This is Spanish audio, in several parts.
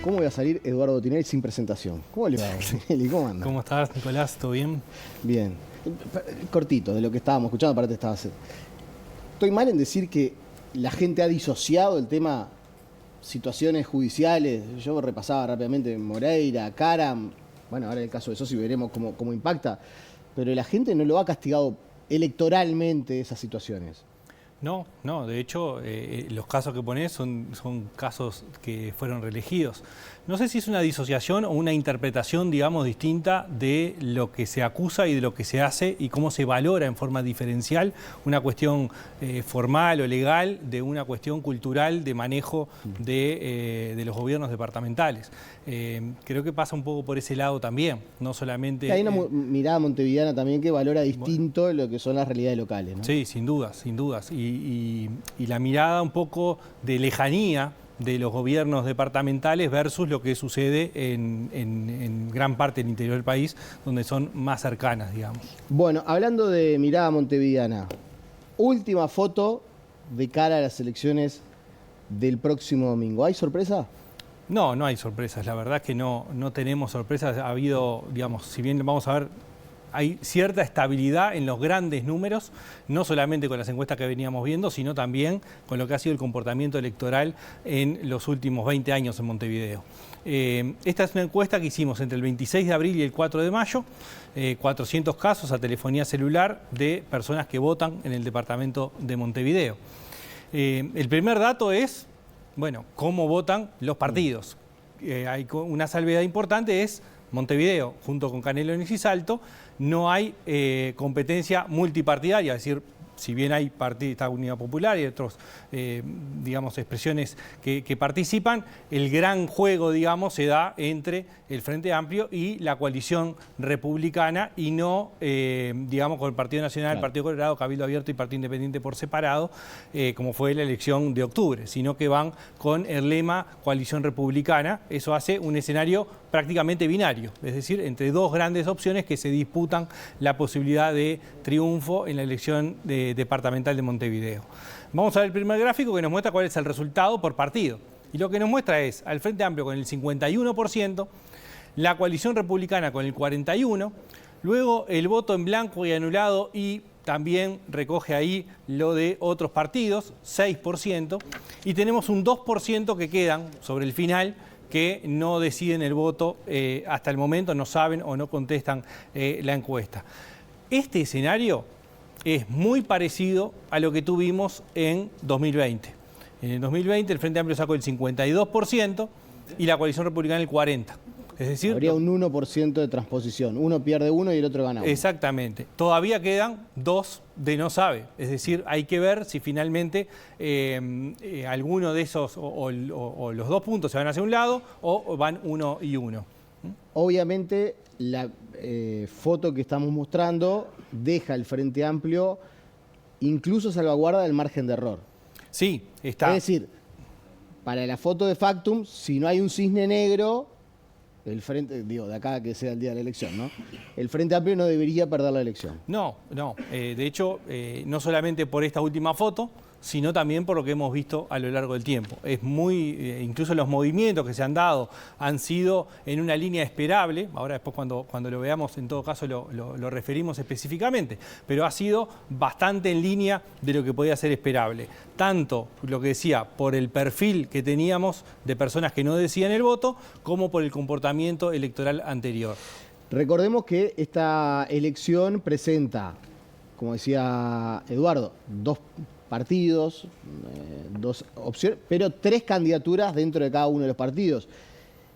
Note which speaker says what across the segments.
Speaker 1: ¿Cómo voy a salir Eduardo Tinelli sin presentación? ¿Cómo le va, Tinelli? ¿Cómo anda?
Speaker 2: ¿Cómo estás, Nicolás? ¿Todo bien?
Speaker 1: Bien. Cortito, de lo que estábamos escuchando, aparte ¿Estoy mal en decir que la gente ha disociado el tema situaciones judiciales? Yo repasaba rápidamente Moreira, Caram, bueno, ahora el caso de Sossi veremos cómo impacta, pero la gente no lo ha castigado electoralmente esas situaciones.
Speaker 2: No, de hecho, los casos que ponés son casos que fueron reelegidos. No sé si es una disociación o una interpretación, digamos, distinta de lo que se acusa y de lo que se hace y cómo se valora en forma diferencial una cuestión formal o legal de una cuestión cultural de manejo de los gobiernos departamentales. Creo que pasa un poco por ese lado también, no solamente...
Speaker 1: Hay una mirada montevideana también que valora distinto lo que son las realidades locales, ¿no?
Speaker 2: Sí, sin dudas. Y la mirada un poco de lejanía de los gobiernos departamentales versus lo que sucede en gran parte del interior del país, donde son más cercanas, digamos.
Speaker 1: Bueno, hablando de mirada montevideana, última foto de cara a las elecciones del próximo domingo. ¿Hay sorpresa?
Speaker 2: No hay sorpresas. La verdad es que no tenemos sorpresas. Ha habido, digamos, si bien vamos a ver, hay cierta estabilidad en los grandes números, no solamente con las encuestas que veníamos viendo, sino también con lo que ha sido el comportamiento electoral en los últimos 20 años en Montevideo. Esta es una encuesta que hicimos entre el 26 de abril y el 4 de mayo, 400 casos a telefonía celular de personas que votan en el departamento de Montevideo. El primer dato es, bueno, cómo votan los partidos. Hay una salvedad importante, es Montevideo, junto con Canelones y Salto, no hay competencia multipartidaria, es decir, si bien hay Partido Unidad Popular y otras, digamos, expresiones que participan, el gran juego, digamos, se da entre el Frente Amplio y la coalición republicana y no, digamos, con el Partido Nacional, el Partido Colorado, Cabildo Abierto y Partido Independiente por separado, como fue la elección de octubre, sino que van con el lema coalición republicana. Eso hace un escenario prácticamente binario, es decir, entre dos grandes opciones que se disputan la posibilidad de triunfo en la elección departamental de Montevideo. Vamos a ver el primer gráfico que nos muestra cuál es el resultado por partido. Y lo que nos muestra es al Frente Amplio con el 51%, la coalición republicana con el 41%, luego el voto en blanco y anulado y también recoge ahí lo de otros partidos, 6%, y tenemos un 2% que quedan sobre el final, que no deciden el voto hasta el momento, no saben o no contestan la encuesta. Este escenario es muy parecido a lo que tuvimos en 2020. En el 2020 el Frente Amplio sacó el 52% y la coalición republicana el 40%. Es decir,
Speaker 1: habría un 1% de transposición. Uno pierde uno y el otro gana uno.
Speaker 2: Exactamente. Todavía quedan dos de no sabe. Es decir, hay que ver si finalmente alguno de esos o los dos puntos se van hacia un lado o van uno y uno.
Speaker 1: Obviamente la foto que estamos mostrando deja el Frente Amplio, incluso salvaguarda del margen de error.
Speaker 2: Sí, está.
Speaker 1: Es decir, para la foto de Factum, si no hay un cisne negro, el Frente, digo, de acá que sea el día de la elección, ¿no? El Frente Amplio no debería perder la elección.
Speaker 2: No. De hecho, no solamente por esta última foto, sino también por lo que hemos visto a lo largo del tiempo. Es muy, incluso los movimientos que se han dado han sido en una línea esperable. Ahora después cuando lo veamos, en todo caso lo referimos específicamente, pero ha sido bastante en línea de lo que podía ser esperable. Tanto, lo que decía, por el perfil que teníamos de personas que no decían el voto, como por el comportamiento electoral anterior.
Speaker 1: Recordemos que esta elección presenta, como decía Eduardo, dos partidos, dos opciones, pero tres candidaturas dentro de cada uno de los partidos.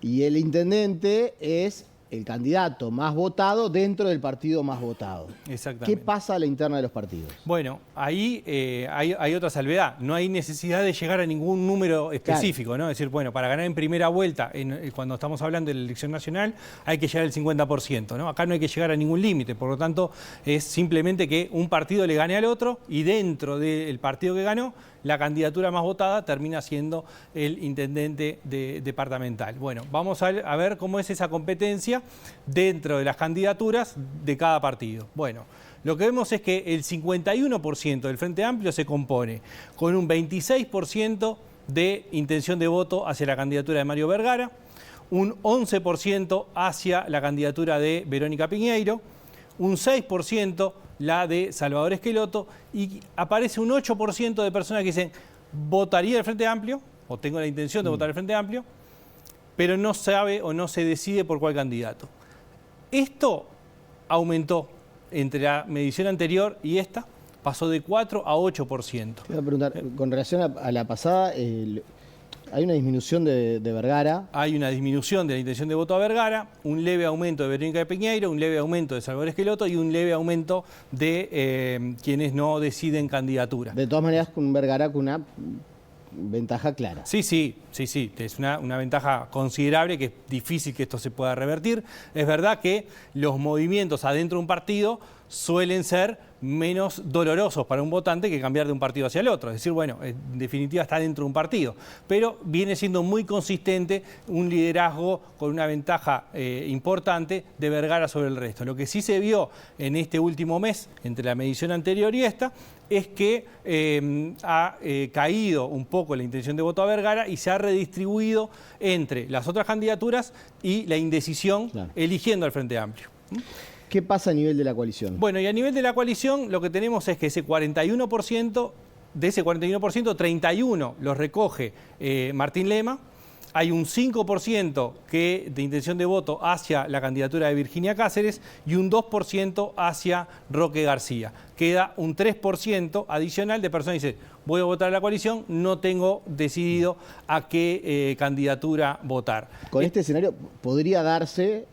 Speaker 1: Y el intendente es el candidato más votado dentro del partido más votado.
Speaker 2: Exactamente.
Speaker 1: ¿Qué pasa a la interna de los partidos?
Speaker 2: Bueno, ahí hay otra salvedad. No hay necesidad de llegar a ningún número específico, claro, ¿no? Es decir, bueno, para ganar en primera vuelta, cuando estamos hablando de la elección nacional, hay que llegar al 50%, ¿no? Acá no hay que llegar a ningún límite, por lo tanto, es simplemente que un partido le gane al otro y dentro del partido que ganó, la candidatura más votada termina siendo el intendente departamental. Bueno, vamos a ver cómo es esa competencia dentro de las candidaturas de cada partido. Bueno, lo que vemos es que el 51% del Frente Amplio se compone con un 26% de intención de voto hacia la candidatura de Mario Vergara, un 11% hacia la candidatura de Verónica Piñeiro, un 6% la de Salvador Esqueloto, y aparece un 8% de personas que dicen votaría el Frente Amplio, o tengo la intención de votar el Frente Amplio, pero no sabe o no se decide por cuál candidato. Esto aumentó entre la medición anterior y esta, pasó de 4 a 8%.
Speaker 1: Te voy a preguntar, con relación a la pasada, hay una disminución de Vergara.
Speaker 2: Hay una disminución de la intención de voto a Vergara, un leve aumento de Verónica Piñeiro, un leve aumento de Salvador Esqueloto y un leve aumento de quienes no deciden candidatura.
Speaker 1: De todas maneras, con Vergara con una ventaja clara.
Speaker 2: Sí, es una ventaja considerable, que es difícil que esto se pueda revertir. Es verdad que los movimientos adentro de un partido suelen ser menos dolorosos para un votante que cambiar de un partido hacia el otro. Es decir, bueno, en definitiva está dentro de un partido. Pero viene siendo muy consistente un liderazgo con una ventaja importante de Vergara sobre el resto. Lo que sí se vio en este último mes, entre la medición anterior y esta, es que ha caído un poco la intención de voto a Vergara y se ha redistribuido entre las otras candidaturas y la indecisión, claro, eligiendo al Frente Amplio.
Speaker 1: ¿Qué pasa a nivel de la coalición?
Speaker 2: Bueno, y a nivel de la coalición lo que tenemos es que ese 41%, de ese 41%, 31% los recoge Martín Lema. Hay un 5% de intención de voto hacia la candidatura de Virginia Cáceres y un 2% hacia Roque García. Queda un 3% adicional de personas que dicen, voy a votar a la coalición, no tengo decidido a qué candidatura votar.
Speaker 1: Con este escenario podría darse,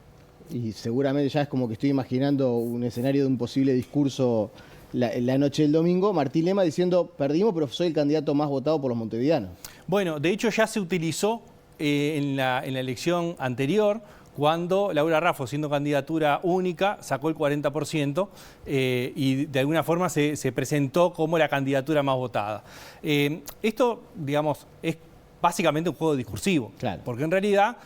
Speaker 1: y seguramente ya es como que estoy imaginando un escenario de un posible discurso la noche del domingo, Martín Lema diciendo, perdimos, pero soy el candidato más votado por los montevideanos.
Speaker 2: Bueno, de hecho ya se utilizó en la elección anterior, cuando Laura Raffo, siendo candidatura única, sacó el 40% y de alguna forma se presentó como la candidatura más votada. Esto, digamos, es básicamente un juego discursivo, claro, porque en realidad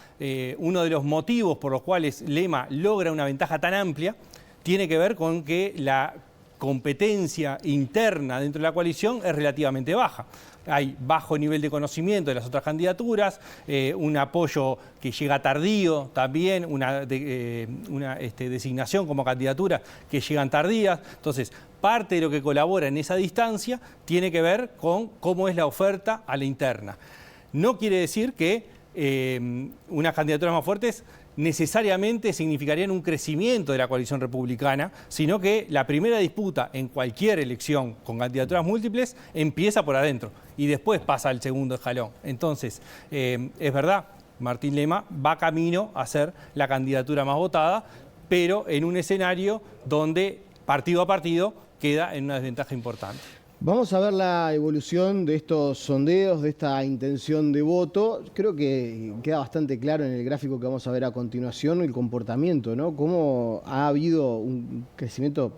Speaker 2: uno de los motivos por los cuales Lema logra una ventaja tan amplia tiene que ver con que la competencia interna dentro de la coalición es relativamente baja. Hay bajo nivel de conocimiento de las otras candidaturas, un apoyo que llega tardío también, una designación como candidatura que llegan tardías. Entonces, parte de lo que colabora en esa distancia tiene que ver con cómo es la oferta a la interna. No quiere decir que unas candidaturas más fuertes necesariamente significarían un crecimiento de la coalición republicana, sino que la primera disputa en cualquier elección con candidaturas múltiples empieza por adentro y después pasa al segundo escalón. Entonces, es verdad, Martín Lema va camino a ser la candidatura más votada, pero en un escenario donde partido a partido queda en una desventaja importante.
Speaker 1: Vamos a ver la evolución de estos sondeos, de esta intención de voto. Creo que queda bastante claro en el gráfico que vamos a ver a continuación el comportamiento, ¿no? Cómo ha habido un crecimiento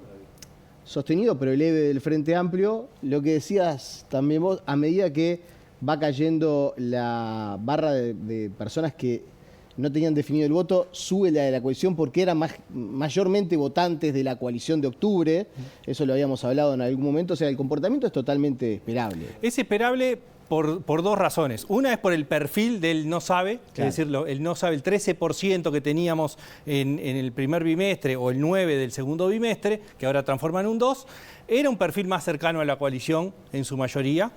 Speaker 1: sostenido pero leve del Frente Amplio. Lo que decías también vos, a medida que va cayendo la barra de personas que no tenían definido el voto, sube la de la coalición porque eran mayormente votantes de la coalición de octubre. Eso lo habíamos hablado en algún momento. O sea, el comportamiento es totalmente esperable.
Speaker 2: Es esperable por dos razones. Una es por el perfil del no sabe, claro, es decir, el no sabe, el 13% que teníamos en el primer bimestre o el 9% del segundo bimestre, que ahora transforma en un 2%, era un perfil más cercano a la coalición en su mayoría.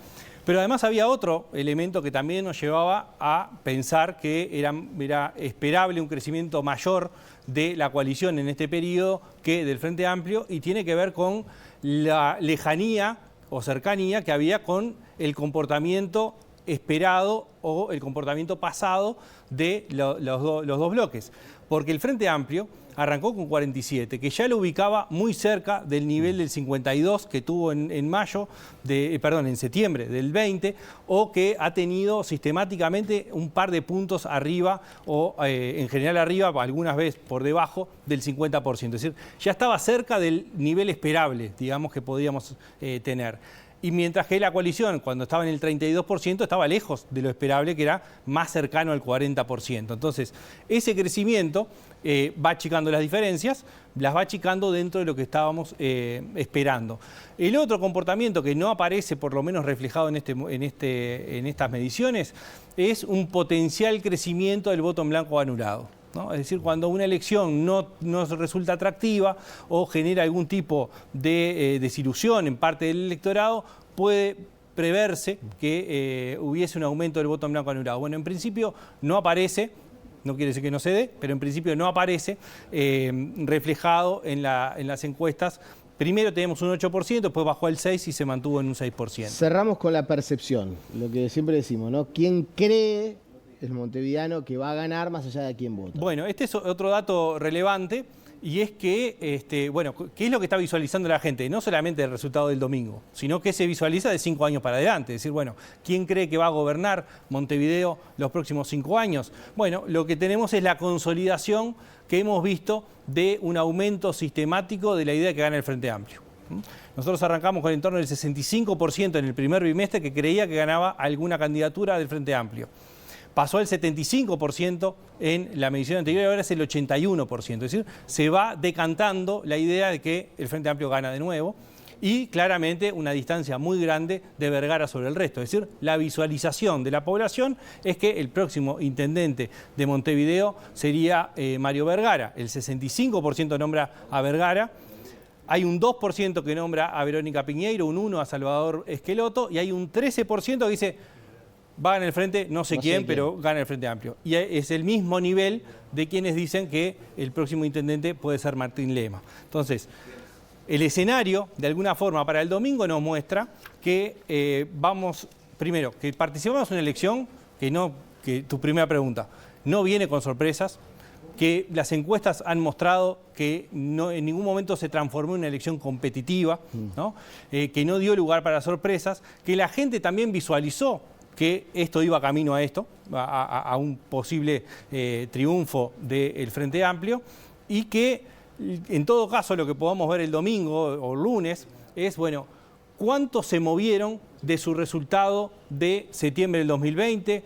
Speaker 2: Pero además había otro elemento que también nos llevaba a pensar que era esperable un crecimiento mayor de la coalición en este periodo que del Frente Amplio, y tiene que ver con la lejanía o cercanía que había con el comportamiento esperado o el comportamiento pasado de los dos bloques. Porque el Frente Amplio arrancó con 47, que ya lo ubicaba muy cerca del nivel del 52 que tuvo en septiembre del 20, o que ha tenido sistemáticamente un par de puntos arriba o en general arriba, algunas veces por debajo del 50%. Es decir, ya estaba cerca del nivel esperable, digamos, que podíamos tener. Y mientras que la coalición, cuando estaba en el 32%, estaba lejos de lo esperable, que era más cercano al 40%. Entonces, ese crecimiento va achicando las diferencias, las va achicando dentro de lo que estábamos esperando. El otro comportamiento que no aparece, por lo menos reflejado en estas mediciones, es un potencial crecimiento del voto en blanco anulado, ¿no? Es decir, cuando una elección no resulta atractiva o genera algún tipo de desilusión en parte del electorado, puede preverse que hubiese un aumento del voto en blanco anulado. Bueno, en principio no aparece, no quiere decir que no se dé, pero en principio no aparece reflejado en las encuestas. Primero tenemos un 8%, después bajó al 6% y se mantuvo en un 6%.
Speaker 1: Cerramos con la percepción, lo que siempre decimos, ¿no? ¿Quién cree el montevideano que va a ganar más allá de quién vota?
Speaker 2: Bueno, este es otro dato relevante y es que, bueno, ¿qué es lo que está visualizando la gente? No solamente el resultado del domingo, sino que se visualiza de 5 años para adelante. Es decir, bueno, ¿quién cree que va a gobernar Montevideo los próximos 5 años? Bueno, lo que tenemos es la consolidación que hemos visto de un aumento sistemático de la idea que gana el Frente Amplio. Nosotros arrancamos con en torno del 65% en el primer bimestre que creía que ganaba alguna candidatura del Frente Amplio. Pasó al 75% en la medición anterior y ahora es el 81%. Es decir, se va decantando la idea de que el Frente Amplio gana de nuevo y claramente una distancia muy grande de Vergara sobre el resto. Es decir, la visualización de la población es que el próximo intendente de Montevideo sería Mario Vergara. El 65% nombra a Vergara. Hay un 2% que nombra a Verónica Piñeiro, un 1% a Salvador Esqueloto y hay un 13% que dice va a ganar el Frente, no sé quién, pero gana el Frente Amplio. Y es el mismo nivel de quienes dicen que el próximo intendente puede ser Martín Lema. Entonces, el escenario, de alguna forma, para el domingo nos muestra que primero, que participamos en una elección que tu primera pregunta, no viene con sorpresas, que las encuestas han mostrado que en ningún momento se transformó en una elección competitiva, ¿no? Que no dio lugar para sorpresas, que la gente también visualizó que esto iba camino a esto, a un posible triunfo del Frente Amplio, y que en todo caso lo que podamos ver el domingo o lunes es, bueno, cuánto se movieron de su resultado de septiembre del 2020,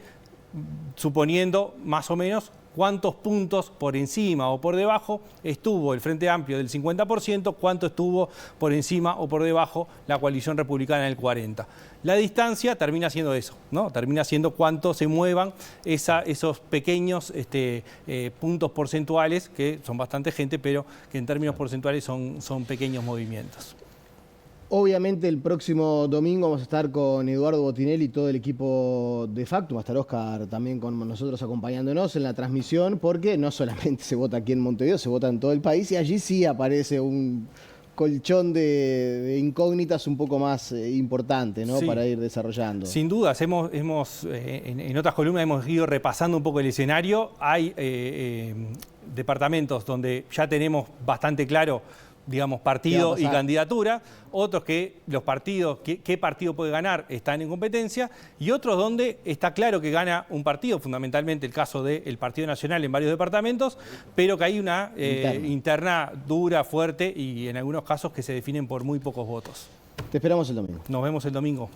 Speaker 2: suponiendo más o menos cuántos puntos por encima o por debajo estuvo el Frente Amplio del 50%, cuánto estuvo por encima o por debajo la coalición republicana del 40%. La distancia termina siendo eso, ¿no? Termina siendo cuánto se muevan esos pequeños puntos porcentuales, que son bastante gente, pero que en términos porcentuales son pequeños movimientos.
Speaker 1: Obviamente el próximo domingo vamos a estar con Eduardo Botinelli y todo el equipo de Factum, va a estar Oscar también con nosotros acompañándonos en la transmisión, porque no solamente se vota aquí en Montevideo, se vota en todo el país y allí sí aparece un colchón de incógnitas un poco más importante, ¿no? Sí, para ir desarrollando.
Speaker 2: Sin dudas, en otras columnas hemos ido repasando un poco el escenario. Hay departamentos donde ya tenemos bastante claro, digamos, partido y candidatura, otros que los partidos, qué partido puede ganar, están en competencia, y otros donde está claro que gana un partido, fundamentalmente el caso del Partido Nacional en varios departamentos, pero que hay una interna dura, fuerte y en algunos casos que se definen por muy pocos votos.
Speaker 1: Te esperamos el domingo.
Speaker 2: Nos vemos el domingo.